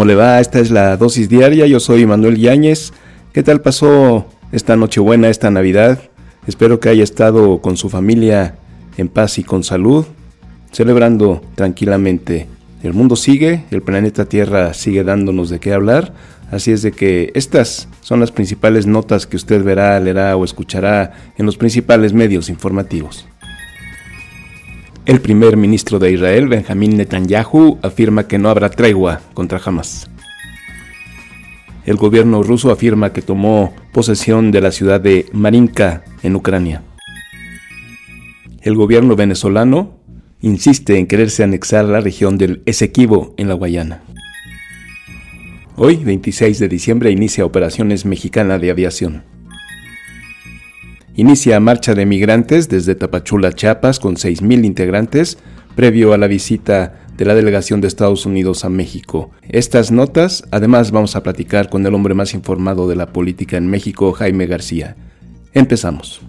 ¿Cómo le va? Esta es la dosis diaria, yo soy Manuel Yáñez. ¿Qué tal pasó esta Nochebuena, esta Navidad? Espero que haya estado con su familia en paz y con salud, celebrando tranquilamente. El mundo sigue, el planeta Tierra sigue dándonos de qué hablar, así es de que estas son las principales notas que usted verá, leerá o escuchará en los principales medios informativos. El primer ministro de Israel, Benjamín Netanyahu, afirma que no habrá tregua contra Hamas. El gobierno ruso afirma que tomó posesión de la ciudad de Marinka, en Ucrania. El gobierno venezolano insiste en quererse anexar la región del Esequibo, en la Guayana. Hoy, 26 de diciembre, inicia Operaciones Mexicana de Aviación. Inicia marcha de migrantes desde Tapachula, Chiapas, con 6,000 integrantes, previo a la visita de la delegación de Estados Unidos a México. Estas notas, además vamos a platicar con el hombre más informado de la política en México, Jaime García. Empezamos.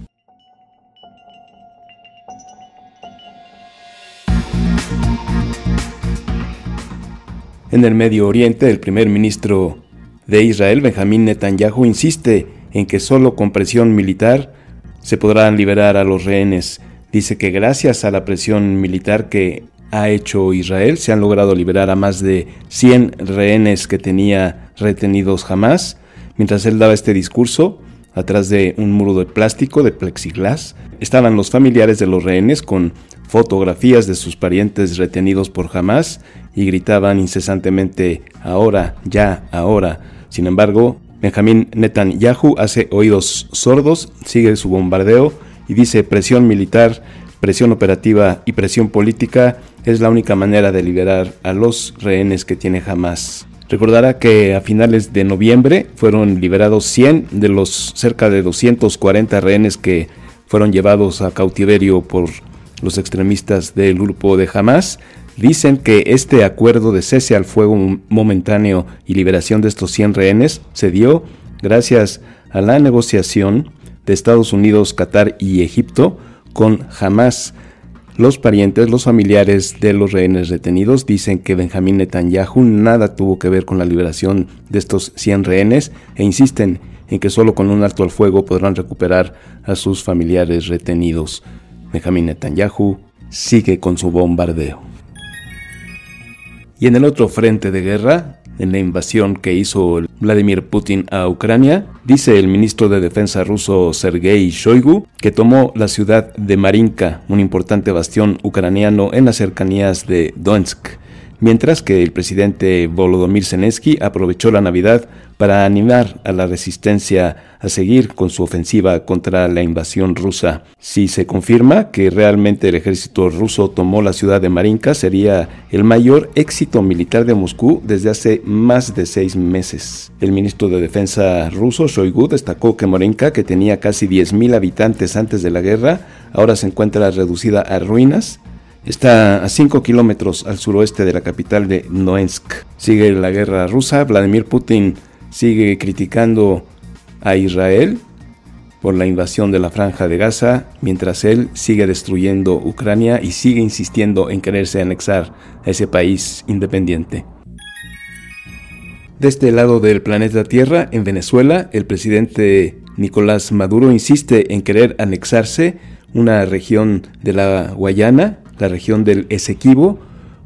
En el Medio Oriente, el primer ministro de Israel, Benjamín Netanyahu, insiste en que solo con presión militar se podrán liberar a los rehenes. Dice que gracias a la presión militar que ha hecho Israel, se han logrado liberar a más de 100 rehenes que tenía retenidos Hamas. Mientras él daba este discurso, atrás de un muro de plástico, de plexiglas, estaban los familiares de los rehenes con fotografías de sus parientes retenidos por Hamas y gritaban incesantemente: ahora, ya, ahora. Sin embargo, Benjamín Netanyahu hace oídos sordos, sigue su bombardeo y dice: presión militar, presión operativa y presión política es la única manera de liberar a los rehenes que tiene Hamas. Recordará que a finales de noviembre fueron liberados 100 de los cerca de 240 rehenes que fueron llevados a cautiverio por los extremistas del grupo de Hamas. Dicen que este acuerdo de cese al fuego momentáneo y liberación de estos 100 rehenes se dio gracias a la negociación de Estados Unidos, Qatar y Egipto con Hamas. Los parientes, los familiares de los rehenes retenidos dicen que Benjamín Netanyahu nada tuvo que ver con la liberación de estos 100 rehenes e insisten en que solo con un alto al fuego podrán recuperar a sus familiares retenidos. Benjamín Netanyahu sigue con su bombardeo. Y en el otro frente de guerra, en la invasión que hizo Vladimir Putin a Ucrania, dice el ministro de Defensa ruso Sergei Shoigu que tomó la ciudad de Marinka, un importante bastión ucraniano en las cercanías de Donetsk, mientras que el presidente Volodymyr Zelensky aprovechó la Navidad para animar a la resistencia a seguir con su ofensiva contra la invasión rusa. Si se confirma que realmente el ejército ruso tomó la ciudad de Marinka, sería el mayor éxito militar de Moscú desde hace más de 6 meses. El ministro de Defensa ruso, Shoigu, destacó que Marinka, que tenía casi 10,000 habitantes antes de la guerra, ahora se encuentra reducida a ruinas. Está a 5 kilómetros al suroeste de la capital de Donetsk. Sigue la guerra rusa. Vladimir Putin sigue criticando a Israel por la invasión de la Franja de Gaza, mientras él sigue destruyendo Ucrania y sigue insistiendo en quererse anexar a ese país independiente. De este lado del planeta Tierra, en Venezuela, el presidente Nicolás Maduro insiste en querer anexarse una región de la Guayana, la región del Esequibo,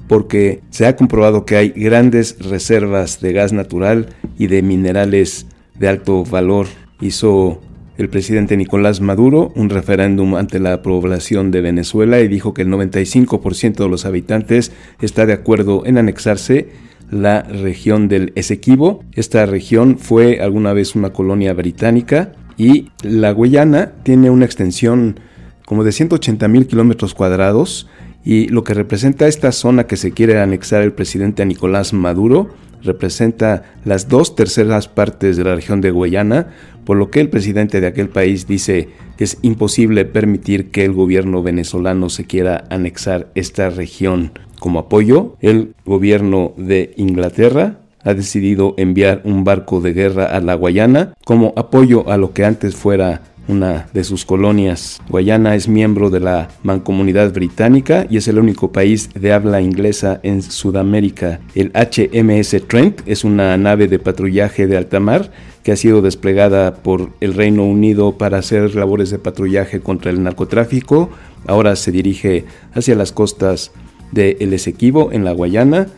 porque se ha comprobado que hay grandes reservas de gas natural y de minerales de alto valor. Hizo el presidente Nicolás Maduro un referéndum ante la población de Venezuela y dijo que el 95% de los habitantes está de acuerdo en anexarse la región del Esequibo. Esta región fue alguna vez una colonia británica y la Guayana tiene una extensión como de 180,000 kilómetros cuadrados, y lo que representa esta zona que se quiere anexar el presidente Nicolás Maduro representa las 2/3 partes de la región de Guayana, por lo que el presidente de aquel país dice que es imposible permitir que el gobierno venezolano se quiera anexar esta región. Como apoyo, el gobierno de Inglaterra ha decidido enviar un barco de guerra a la Guayana como apoyo a lo que antes fuera una de sus colonias. Guayana es miembro de la Mancomunidad Británica y es el único país de habla inglesa en Sudamérica. El HMS Trent es una nave de patrullaje de alta mar que ha sido desplegada por el Reino Unido para hacer labores de patrullaje contra el narcotráfico. Ahora se dirige hacia las costas de El Esequibo, en la Guayana,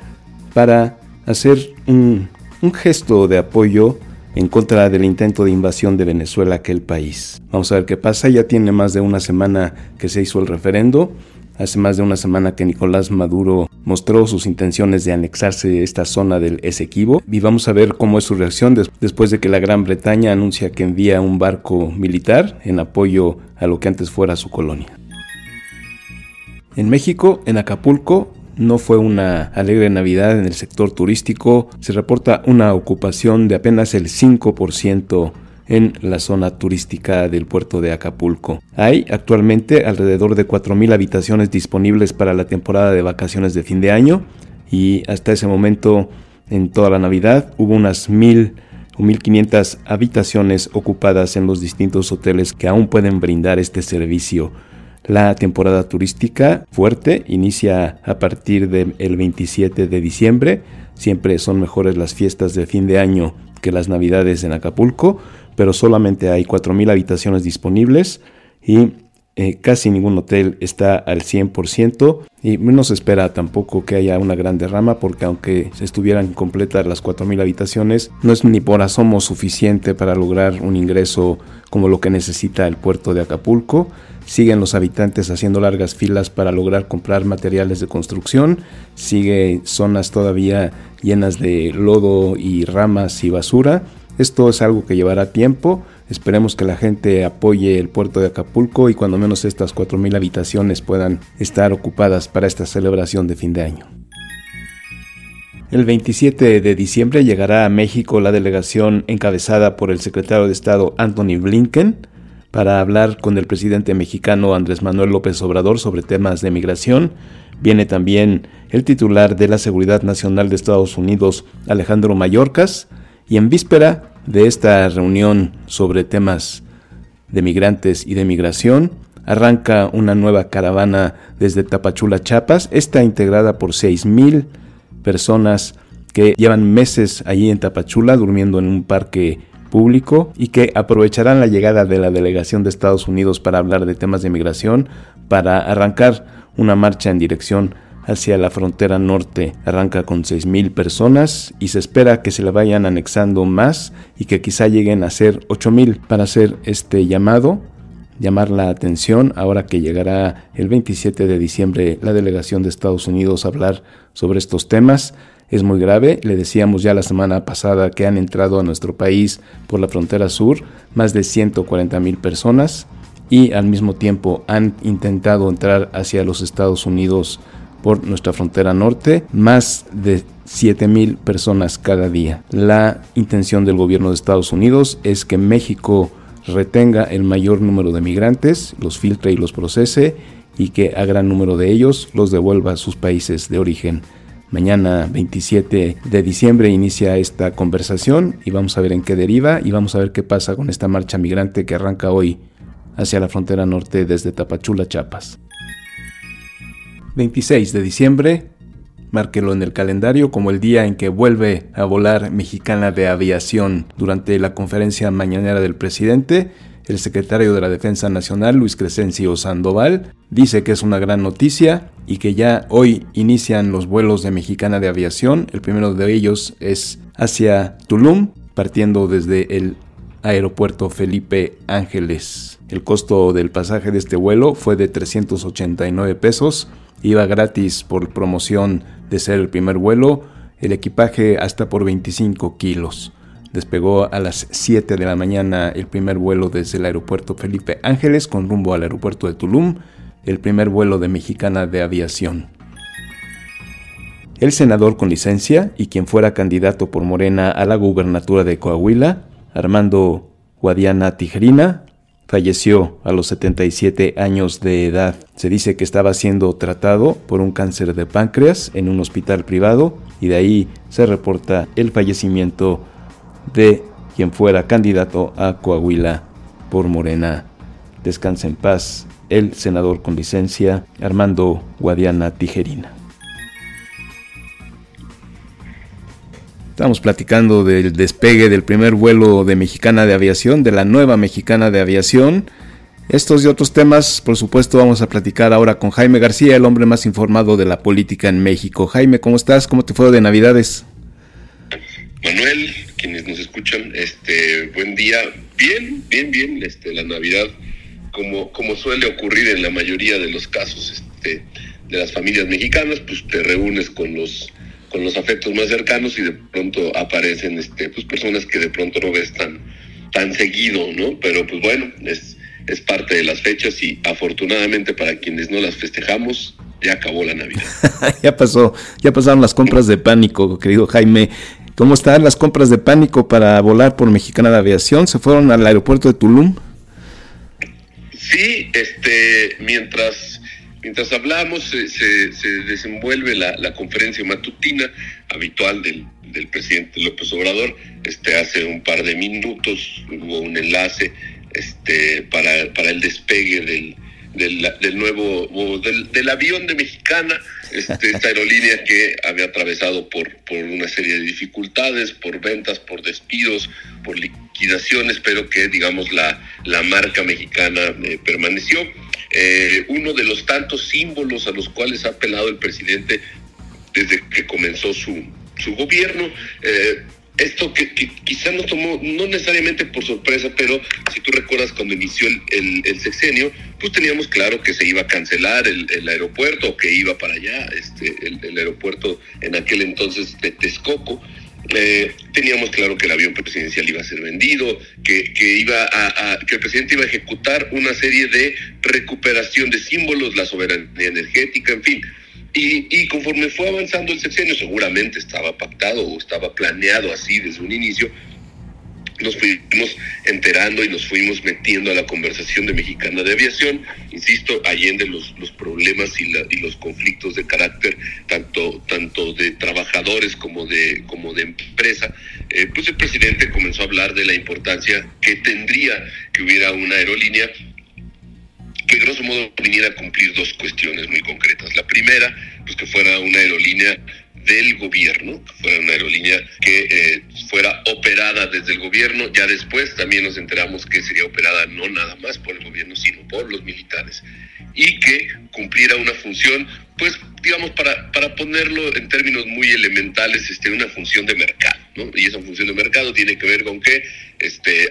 para hacer un gesto de apoyo en contra del intento de invasión de Venezuela a aquel país. Vamos a ver qué pasa. Ya tiene más de una semana que se hizo el referendo. Hace más de una semana que Nicolás Maduro mostró sus intenciones de anexarse esta zona del Esequibo. Y vamos a ver cómo es su reacción después de que la Gran Bretaña anuncia que envía un barco militar en apoyo a lo que antes fuera su colonia. En México, en Acapulco, no fue una alegre Navidad en el sector turístico. Se reporta una ocupación de apenas el 5% en la zona turística del puerto de Acapulco. Hay actualmente alrededor de 4,000 habitaciones disponibles para la temporada de vacaciones de fin de año y hasta ese momento, en toda la Navidad, hubo unas 1,000 o 1,500 habitaciones ocupadas en los distintos hoteles que aún pueden brindar este servicio. La temporada turística fuerte inicia a partir del 27 de diciembre. Siempre son mejores las fiestas de fin de año que las Navidades en Acapulco, pero solamente hay 4,000 habitaciones disponibles y casi ningún hotel está al 100% y no se espera tampoco que haya una gran derrama, porque aunque estuvieran completas las 4,000 habitaciones, no es ni por asomo suficiente para lograr un ingreso como lo que necesita el puerto de Acapulco. Siguen los habitantes haciendo largas filas para lograr comprar materiales de construcción. Sigue zonas todavía llenas de lodo y ramas y basura. Esto es algo que llevará tiempo. Esperemos que la gente apoye el puerto de Acapulco y cuando menos estas 4,000 habitaciones puedan estar ocupadas para esta celebración de fin de año. El 27 de diciembre llegará a México la delegación encabezada por el secretario de Estado Antony Blinken para hablar con el presidente mexicano Andrés Manuel López Obrador sobre temas de migración. Viene también el titular de la Seguridad Nacional de Estados Unidos, Alejandro Mayorkas, y en víspera de esta reunión sobre temas de migrantes y de migración, arranca una nueva caravana desde Tapachula, Chiapas. Está integrada por 6,000 personas que llevan meses allí en Tapachula durmiendo en un parque público y que aprovecharán la llegada de la delegación de Estados Unidos para hablar de temas de migración, para arrancar una marcha en dirección hacia la frontera norte. Arranca con 6,000 personas y se espera que se le vayan anexando más y que quizá lleguen a ser 8,000 para hacer este llamar la atención ahora que llegará el 27 de diciembre la delegación de Estados Unidos a hablar sobre estos temas. Es muy grave. Le decíamos ya la semana pasada que han entrado a nuestro país por la frontera sur más de 140,000 personas y al mismo tiempo han intentado entrar hacia los Estados Unidos por nuestra frontera norte, más de 7,000 personas cada día. La intención del gobierno de Estados Unidos es que México retenga el mayor número de migrantes, los filtre y los procese y que a gran número de ellos los devuelva a sus países de origen. Mañana 27 de diciembre inicia esta conversación y vamos a ver en qué deriva y vamos a ver qué pasa con esta marcha migrante que arranca hoy hacia la frontera norte desde Tapachula, Chiapas. 26 de diciembre, márquelo en el calendario como el día en que vuelve a volar Mexicana de Aviación. Durante la conferencia mañanera del presidente, el secretario de la Defensa Nacional, Luis Crescencio Sandoval, dice que es una gran noticia y que ya hoy inician los vuelos de Mexicana de Aviación. El primero de ellos es hacia Tulum, partiendo desde el aeropuerto Felipe Ángeles. El costo del pasaje de este vuelo fue de 389 pesos. Iba gratis por promoción de ser el primer vuelo, el equipaje hasta por 25 kilos. Despegó a las 7 de la mañana el primer vuelo desde el aeropuerto Felipe Ángeles con rumbo al aeropuerto de Tulum, el primer vuelo de Mexicana de Aviación. El senador con licencia y quien fuera candidato por Morena a la gubernatura de Coahuila, Armando Guadiana Tijerina, falleció a los 77 años de edad. Se dice que estaba siendo tratado por un cáncer de páncreas en un hospital privado y de ahí se reporta el fallecimiento de quien fuera candidato a Coahuila por Morena. Descansa en paz el senador con licencia Armando Guadiana Tijerina. Estamos platicando del despegue del primer vuelo de Mexicana de Aviación, de la nueva Mexicana de Aviación. Estos y otros temas, por supuesto, vamos a platicar ahora con Jaime García, el hombre más informado de la política en México. Jaime, ¿cómo estás? ¿Cómo te fue de Navidades? Manuel, quienes nos escuchan, buen día. Bien. La Navidad, como suele ocurrir en la mayoría de los casos de las familias mexicanas, pues te reúnes con los afectos más cercanos y de pronto aparecen pues personas que de pronto no ves tan seguido, ¿no? Pero pues bueno, es parte de las fechas y afortunadamente para quienes no las festejamos, ya acabó la Navidad. Ya pasaron las compras de pánico, querido Jaime. ¿Cómo están las compras de pánico para volar por Mexicana de Aviación? ¿Se fueron al aeropuerto de Tulum? Sí, mientras hablamos se desenvuelve la conferencia matutina habitual del presidente López Obrador. Hace un par de minutos hubo un enlace para el despegue del avión de Mexicana, esta aerolínea que había atravesado por una serie de dificultades, por ventas, por despidos, por liquidaciones, pero que digamos la marca mexicana permaneció. Uno de los tantos símbolos a los cuales ha apelado el presidente desde que comenzó su gobierno. Esto que quizá nos tomó no necesariamente por sorpresa, pero si tú recuerdas cuando inició el sexenio, pues teníamos claro que se iba a cancelar el aeropuerto, que iba para allá, el aeropuerto en aquel entonces de Texcoco. Teníamos claro que el avión presidencial iba a ser vendido, que el presidente iba a ejecutar una serie de recuperación de símbolos, la soberanía energética, en fin. Y conforme fue avanzando el sexenio, seguramente estaba pactado o estaba planeado así desde un inicio, nos fuimos enterando y nos fuimos metiendo a la conversación de Mexicana de Aviación. Insisto, allende los problemas y los conflictos de carácter tanto de trabajadores como de empresa, pues el presidente comenzó a hablar de la importancia que tendría que hubiera una aerolínea que grosso modo viniera a cumplir dos cuestiones muy concretas. La primera, pues que fuera una aerolínea del gobierno, que fuera una aerolínea que fuera operada desde el gobierno. Ya después también nos enteramos que sería operada no nada más por el gobierno, sino por los militares, y que cumpliera una función, pues digamos, para ponerlo en términos muy elementales, una función de mercado, ¿no? Y esa función de mercado tiene que ver con que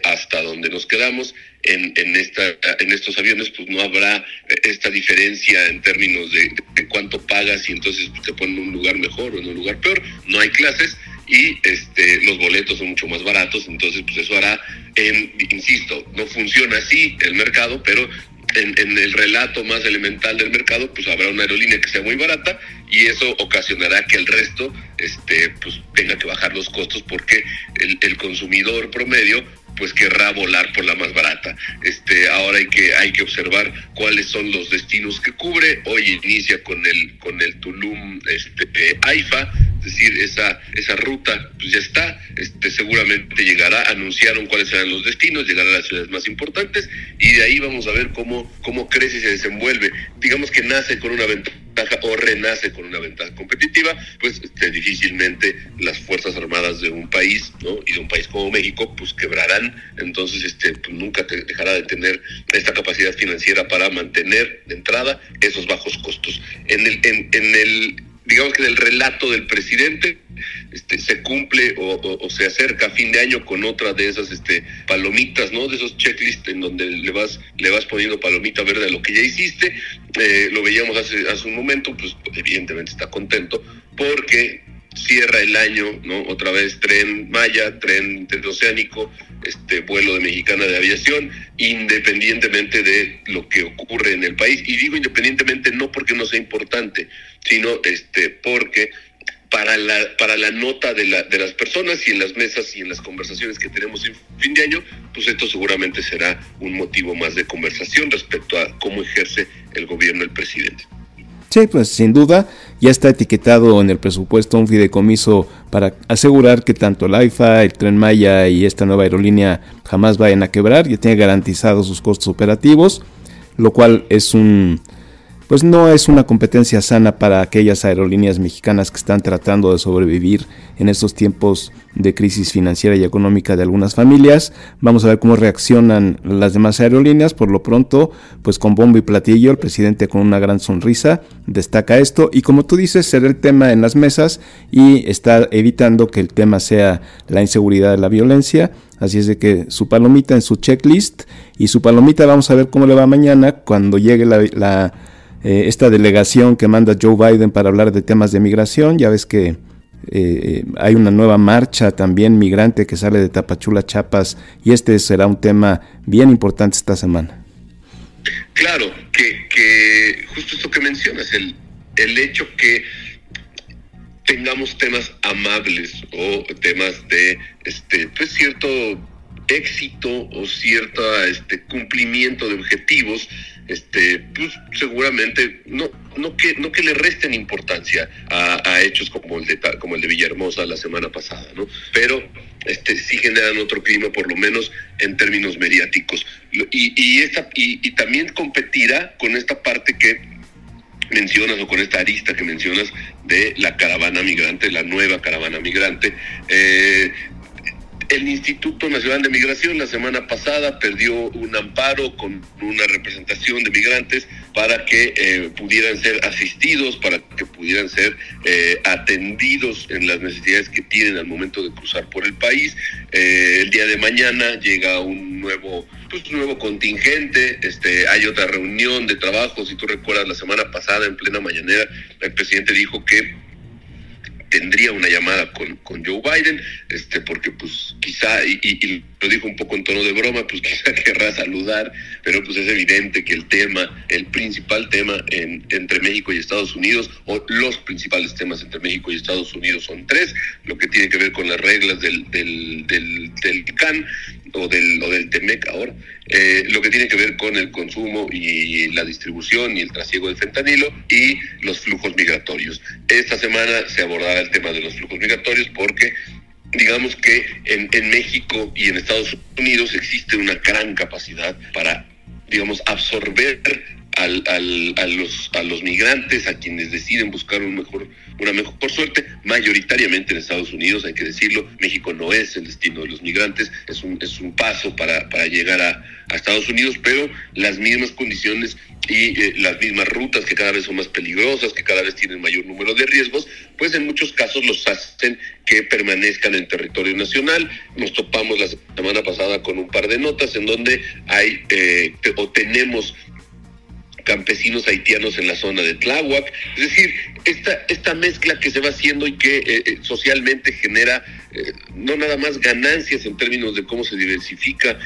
hasta donde nos quedamos en estos aviones, pues no habrá esta diferencia en términos de cuánto pagas y entonces te ponen en un lugar mejor o en un lugar peor. No hay clases y los boletos son mucho más baratos, entonces pues eso hará, insisto, no funciona así el mercado, pero en el relato más elemental del mercado, pues habrá una aerolínea que sea muy barata y eso ocasionará que el resto pues tenga que bajar los costos, porque el consumidor promedio pues querrá volar por la más barata. Ahora hay que observar cuáles son los destinos que cubre. Hoy inicia con el Tulum AIFA, es decir, esa ruta pues ya está, seguramente llegará. Anunciaron cuáles serán los destinos, llegará a las ciudades más importantes y de ahí vamos a ver cómo crece y se desenvuelve. Digamos que nace con una ventaja o renace con una ventaja competitiva, pues difícilmente las Fuerzas Armadas de un país, ¿no? Y de un país como México, pues quebrarán. Entonces pues nunca dejará de tener esta capacidad financiera para mantener de entrada esos bajos costos. Digamos que en el relato del presidente se cumple o se acerca a fin de año con otra de esas palomitas, ¿no? De esos checklists en donde le vas poniendo palomita verde a lo que ya hiciste. Lo veíamos hace un momento, pues evidentemente está contento porque cierra el año, ¿no? Otra vez Tren Maya, tren interoceánico, vuelo de Mexicana de Aviación, independientemente de lo que ocurre en el país. Y digo independientemente no porque no sea importante, sino porque para la nota de las personas y en las mesas y en las conversaciones que tenemos en fin de año, pues esto seguramente será un motivo más de conversación respecto a cómo ejerce el gobierno el presidente. Sí, pues sin duda ya está etiquetado en el presupuesto un fideicomiso para asegurar que tanto el AIFA, el Tren Maya y esta nueva aerolínea jamás vayan a quebrar. Ya tiene garantizados sus costos operativos, lo cual pues no es una competencia sana para aquellas aerolíneas mexicanas que están tratando de sobrevivir en estos tiempos de crisis financiera y económica de algunas familias. Vamos a ver cómo reaccionan las demás aerolíneas. Por lo pronto, pues con bombo y platillo, el presidente con una gran sonrisa destaca esto, y como tú dices, será el tema en las mesas y está evitando que el tema sea la inseguridad de la violencia. Así es de que su palomita en su checklist, y su palomita vamos a ver cómo le va mañana cuando llegue esta delegación que manda Joe Biden para hablar de temas de migración. Ya ves que hay una nueva marcha también migrante que sale de Tapachula, Chiapas, y este será un tema bien importante esta semana. Claro, que justo esto que mencionas, el hecho que tengamos temas amables o temas de pues cierto éxito o cierto cumplimiento de objetivos, pues seguramente no que le resten importancia a hechos como el de Villahermosa la semana pasada, ¿no? Pero sí generan otro clima, por lo menos en términos mediáticos, y también competirá con esta parte que mencionas, o con esta arista que mencionas de la caravana migrante, la nueva caravana migrante. El Instituto Nacional de Migración la semana pasada perdió un amparo con una representación de migrantes para que pudieran ser asistidos, para que pudieran ser atendidos en las necesidades que tienen al momento de cruzar por el país. El día de mañana llega un nuevo contingente. Hay otra reunión de trabajo. Si tú recuerdas, la semana pasada en plena mañanera el presidente dijo que tendría una llamada con Joe Biden, porque pues quizá, y lo dijo un poco en tono de broma, pues quizá querrá saludar, pero pues es evidente que el principal tema entre México y Estados Unidos, o los principales temas entre México y Estados Unidos son tres: lo que tiene que ver con las reglas del CAN o del TEMEC ahora, lo que tiene que ver con el consumo y la distribución y el trasiego del fentanilo, y los flujos migratorios. Esta semana se abordará el tema de los flujos migratorios porque digamos que en México y en Estados Unidos existe una gran capacidad para, digamos, absorber a los migrantes, a quienes deciden buscar una mejor suerte, mayoritariamente en Estados Unidos, hay que decirlo. México no es el destino de los migrantes, es un paso para llegar a Estados Unidos, pero las mismas condiciones y las mismas rutas, que cada vez son más peligrosas, que cada vez tienen mayor número de riesgos, pues en muchos casos los hacen que permanezcan en territorio nacional. Nos topamos la semana pasada con un par de notas en donde tenemos campesinos haitianos en la zona de Tláhuac. Es decir, esta mezcla que se va haciendo y que socialmente genera no nada más ganancias en términos de cómo se diversifica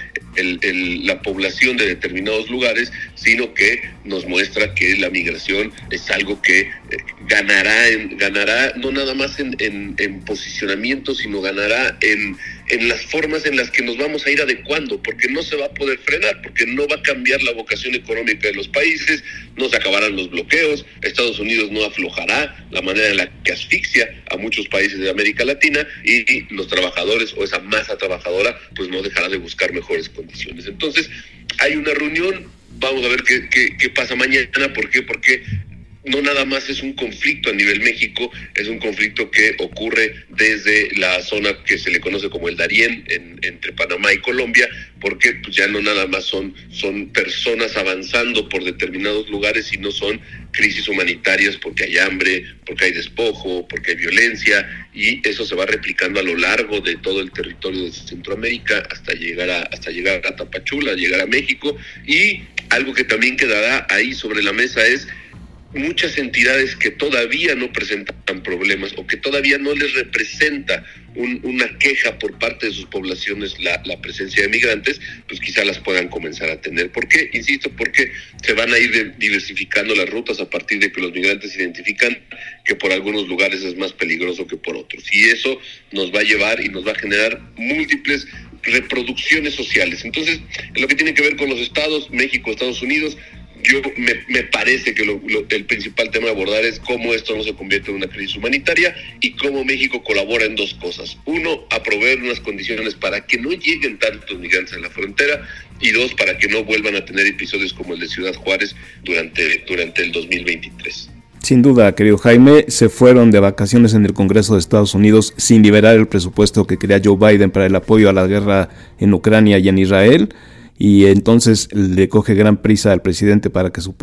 la población de determinados lugares, sino que nos muestra que la migración es algo que ganará no nada más en posicionamiento, sino ganará en las formas en las que nos vamos a ir adecuando, porque no se va a poder frenar, porque no va a cambiar la vocación económica de los países, no se acabarán los bloqueos, Estados Unidos no aflojará la manera en la que asfixia a muchos países de América Latina, y los trabajadores o esa masa trabajadora pues no dejará de buscar mejores condiciones. Entonces hay una reunión, vamos a ver qué pasa mañana. ¿Por qué? Porque no nada más es un conflicto a nivel México, es un conflicto que ocurre desde la zona que se le conoce como el Darién, entre Panamá y Colombia, porque pues ya no nada más son personas avanzando por determinados lugares, sino son crisis humanitarias, porque hay hambre, porque hay despojo, porque hay violencia, y eso se va replicando a lo largo de todo el territorio de Centroamérica hasta llegar a Tapachula, llegar a México. Y algo que también quedará ahí sobre la mesa es muchas entidades que todavía no presentan problemas, o que todavía no les representa una queja por parte de sus poblaciones la presencia de migrantes, pues quizá las puedan comenzar a tener. ¿Por qué? Insisto, porque se van a ir diversificando las rutas a partir de que los migrantes identifican que por algunos lugares es más peligroso que por otros, y eso nos va a llevar y nos va a generar múltiples reproducciones sociales. Entonces, en lo que tiene que ver con los estados, México, Estados Unidos, me parece que el principal tema a abordar es cómo esto no se convierte en una crisis humanitaria y cómo México colabora en dos cosas. Uno, a proveer unas condiciones para que no lleguen tantos migrantes a la frontera, y dos, para que no vuelvan a tener episodios como el de Ciudad Juárez durante el 2023. Sin duda, querido Jaime, se fueron de vacaciones en el Congreso de Estados Unidos sin liberar el presupuesto que quería Joe Biden para el apoyo a la guerra en Ucrania y en Israel, y entonces le coge gran prisa al presidente para que su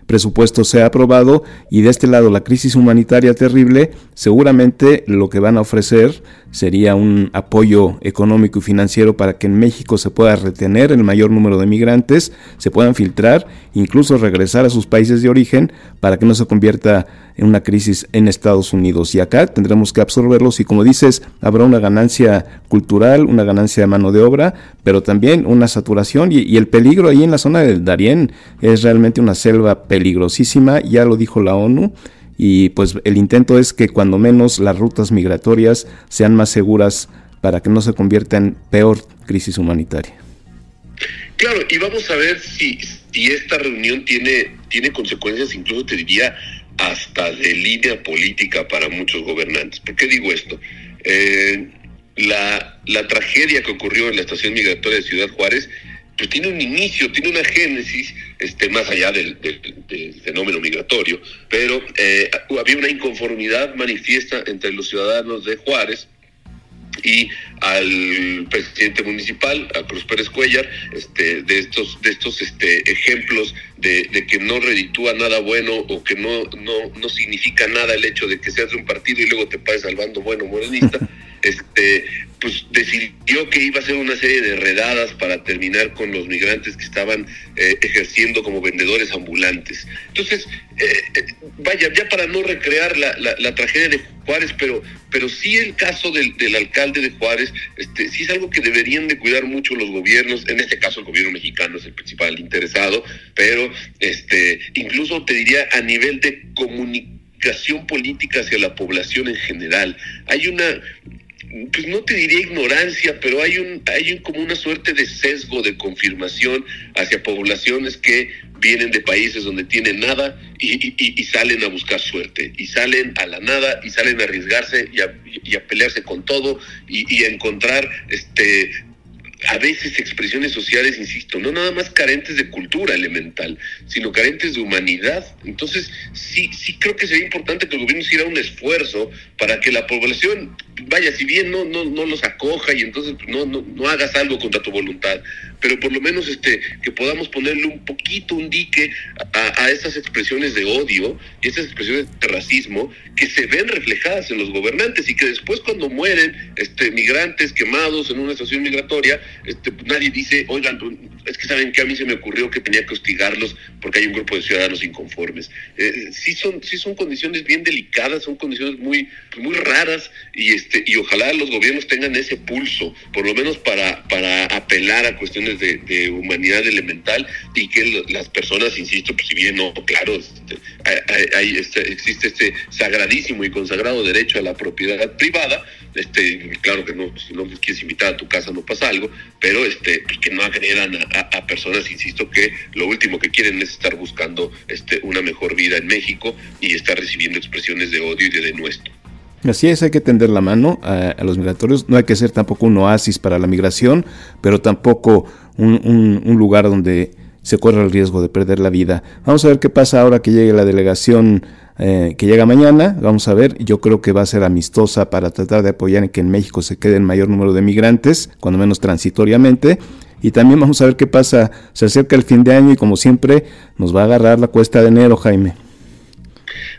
presupuesto sea aprobado, y de este lado la crisis humanitaria terrible. Seguramente lo que van a ofrecer sería un apoyo económico y financiero para que en México se pueda retener el mayor número de migrantes, se puedan filtrar, incluso regresar a sus países de origen, para que no se convierta en una crisis en Estados Unidos. Y acá tendremos que absorberlos, y como dices, habrá una ganancia cultural, una ganancia de mano de obra, pero también una saturación, y el peligro ahí en la zona del Darién es realmente una selva peligrosísima, ya lo dijo la ONU, y pues el intento es que cuando menos las rutas migratorias sean más seguras para que no se convierta en peor crisis humanitaria. Claro, y vamos a ver si esta reunión tiene consecuencias, incluso te diría hasta de línea política para muchos gobernantes. ¿Por qué digo esto? La tragedia que ocurrió en la estación migratoria de Ciudad Juárez, pues tiene un inicio, tiene una génesis, más allá del fenómeno migratorio, pero había una inconformidad manifiesta entre los ciudadanos de Juárez y al presidente municipal, a Cruz Pérez Cuellar, de estos ejemplos de que no reditúa nada bueno, o que no significa nada el hecho de que seas de un partido y luego te pases al bando bueno morenista. Pues decidió que iba a hacer una serie de redadas para terminar con los migrantes que estaban ejerciendo como vendedores ambulantes. Entonces, vaya, ya para no recrear la tragedia de Juárez, pero sí el caso del alcalde de Juárez, sí es algo que deberían de cuidar mucho los gobiernos. En este caso el gobierno mexicano es el principal interesado, pero incluso te diría a nivel de comunicación política hacia la población en general. Hay una, pues no te diría ignorancia, pero hay como una suerte de sesgo de confirmación hacia poblaciones que vienen de países donde tienen nada y salen a buscar suerte, y salen a la nada, y salen a arriesgarse y a pelearse con todo, y a encontrar a veces expresiones sociales, insisto, no nada más carentes de cultura elemental, sino carentes de humanidad. Entonces, sí creo que sería importante que el gobierno hiciera un esfuerzo para que la población, vaya, si bien no los acoja y entonces no hagas algo contra tu voluntad, pero por lo menos que podamos ponerle un poquito un dique a esas expresiones de odio y esas expresiones de racismo que se ven reflejadas en los gobernantes, y que después, cuando mueren migrantes quemados en una estación migratoria, nadie dice, oigan, es que saben que a mí se me ocurrió que tenía que hostigarlos porque hay un grupo de ciudadanos inconformes. Sí son condiciones bien delicadas, son condiciones muy raras, y ojalá los gobiernos tengan ese pulso, por lo menos para apelar a cuestiones de humanidad elemental, y que las personas, insisto, pues si bien no, claro, existe este sagradísimo y consagrado derecho a la propiedad privada, claro que no, si no quieres invitar a tu casa no pasa algo, pero pues que no agredan a personas, insisto, que lo último que quieren es estar buscando una mejor vida en México y estar recibiendo expresiones de odio y de denuesto. Así es, hay que tender la mano a los migratorios. No hay que ser tampoco un oasis para la migración, pero tampoco un lugar donde se corre el riesgo de perder la vida. Vamos a ver qué pasa ahora que llegue la delegación que llega mañana. Vamos a ver, yo creo que va a ser amistosa para tratar de apoyar en que en México se quede el mayor número de migrantes, cuando menos transitoriamente. Y también vamos a ver qué pasa, se acerca el fin de año y como siempre nos va a agarrar la cuesta de enero, Jaime.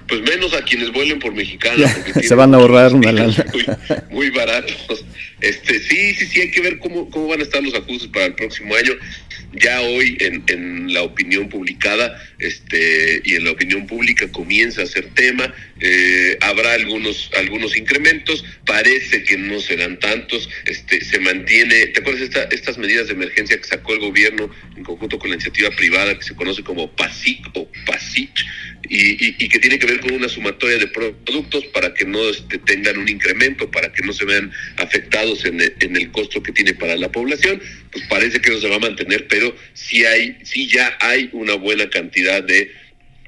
Pues menos a quienes vuelen por Mexicana, porque se van a ahorrar una lana muy baratos. Sí, hay que ver cómo van a estar los ajustes para el próximo año. Ya hoy en la opinión publicada y en la opinión pública comienza a ser tema. Habrá algunos incrementos, parece que no serán tantos. Se mantiene, ¿te acuerdas estas medidas de emergencia que sacó el gobierno en conjunto con la iniciativa privada, que se conoce como PASIC o PASIC? y que tiene que ver con una sumatoria de productos para que no tengan un incremento, para que no se vean afectados en el costo que tiene para la población, pues parece que eso se va a mantener, pero sí ya hay una buena cantidad de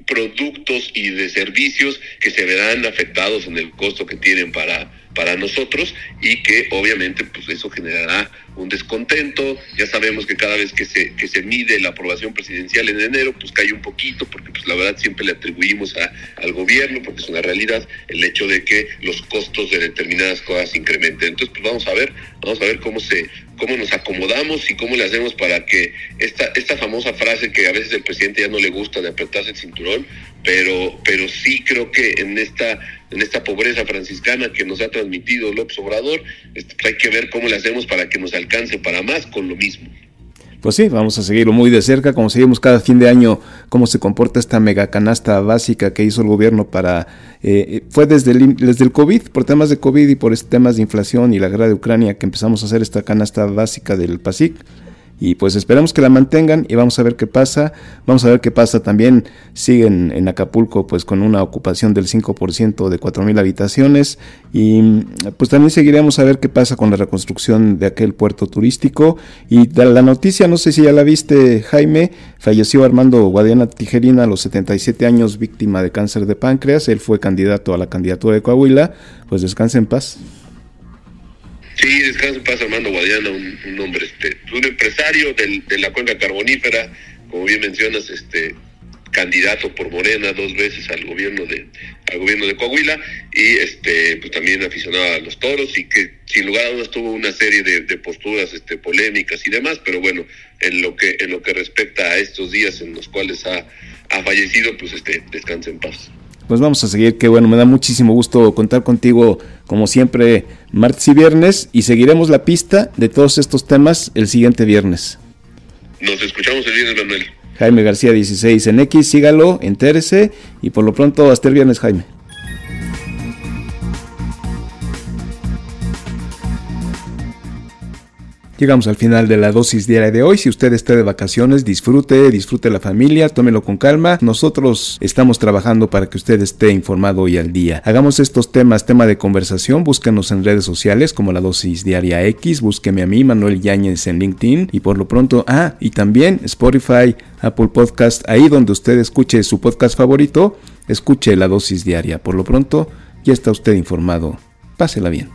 productos y de servicios que se verán afectados en el costo que tienen para nosotros, y que obviamente pues eso generará un descontento. Ya sabemos que cada vez que se mide la aprobación presidencial en enero, pues cae un poquito, porque pues la verdad siempre le atribuimos al gobierno, porque es una realidad el hecho de que los costos de determinadas cosas incrementen. Entonces pues vamos a ver cómo nos acomodamos y cómo le hacemos para que esta famosa frase que a veces al presidente ya no le gusta, de apretarse el cinturón, pero sí creo que en esta pobreza franciscana que nos ha transmitido López Obrador, hay que ver cómo le hacemos para que nos alcance para más con lo mismo. Pues sí, vamos a seguirlo muy de cerca, como seguimos cada fin de año cómo se comporta esta mega canasta básica que hizo el gobierno para... fue desde el COVID, por temas de COVID y por temas de inflación y la guerra de Ucrania, que empezamos a hacer esta canasta básica del PASIC. Y pues esperemos que la mantengan y vamos a ver qué pasa. Vamos a ver qué pasa también. Siguen en Acapulco pues con una ocupación del 5% de 4,000 habitaciones. Y pues también seguiremos a ver qué pasa con la reconstrucción de aquel puerto turístico. Y la noticia, no sé si ya la viste, Jaime, falleció Armando Guadiana Tijerina a los 77 años, víctima de cáncer de páncreas. Él fue candidato a la candidatura de Coahuila. Pues descanse en paz. Sí, descansa en paz Armando Guadiana, un hombre, un empresario de la cuenca carbonífera, como bien mencionas, candidato por Morena 2 veces al gobierno de Coahuila, y pues también aficionado a los toros, y que sin lugar a dudas tuvo una serie de posturas polémicas y demás, pero bueno, en lo que respecta a estos días en los cuales ha fallecido, pues descansa en paz. Pues vamos a seguir, que bueno, me da muchísimo gusto contar contigo como siempre martes y viernes, y seguiremos la pista de todos estos temas el siguiente viernes. Nos escuchamos el viernes, Manuel. Jaime García 16 en X, sígalo, entérese, y por lo pronto hasta el viernes, Jaime. Llegamos al final de la dosis diaria de hoy. Si usted está de vacaciones, disfrute la familia, tómelo con calma. Nosotros estamos trabajando para que usted esté informado y al día. Hagamos estos temas tema de conversación. Búsquenos en redes sociales como la dosis diaria X. Búsqueme a mí, Manuel Yáñez, en LinkedIn. Y por lo pronto, y también Spotify, Apple Podcast, ahí donde usted escuche su podcast favorito, escuche la dosis diaria. Por lo pronto, ya está usted informado. Pásela bien.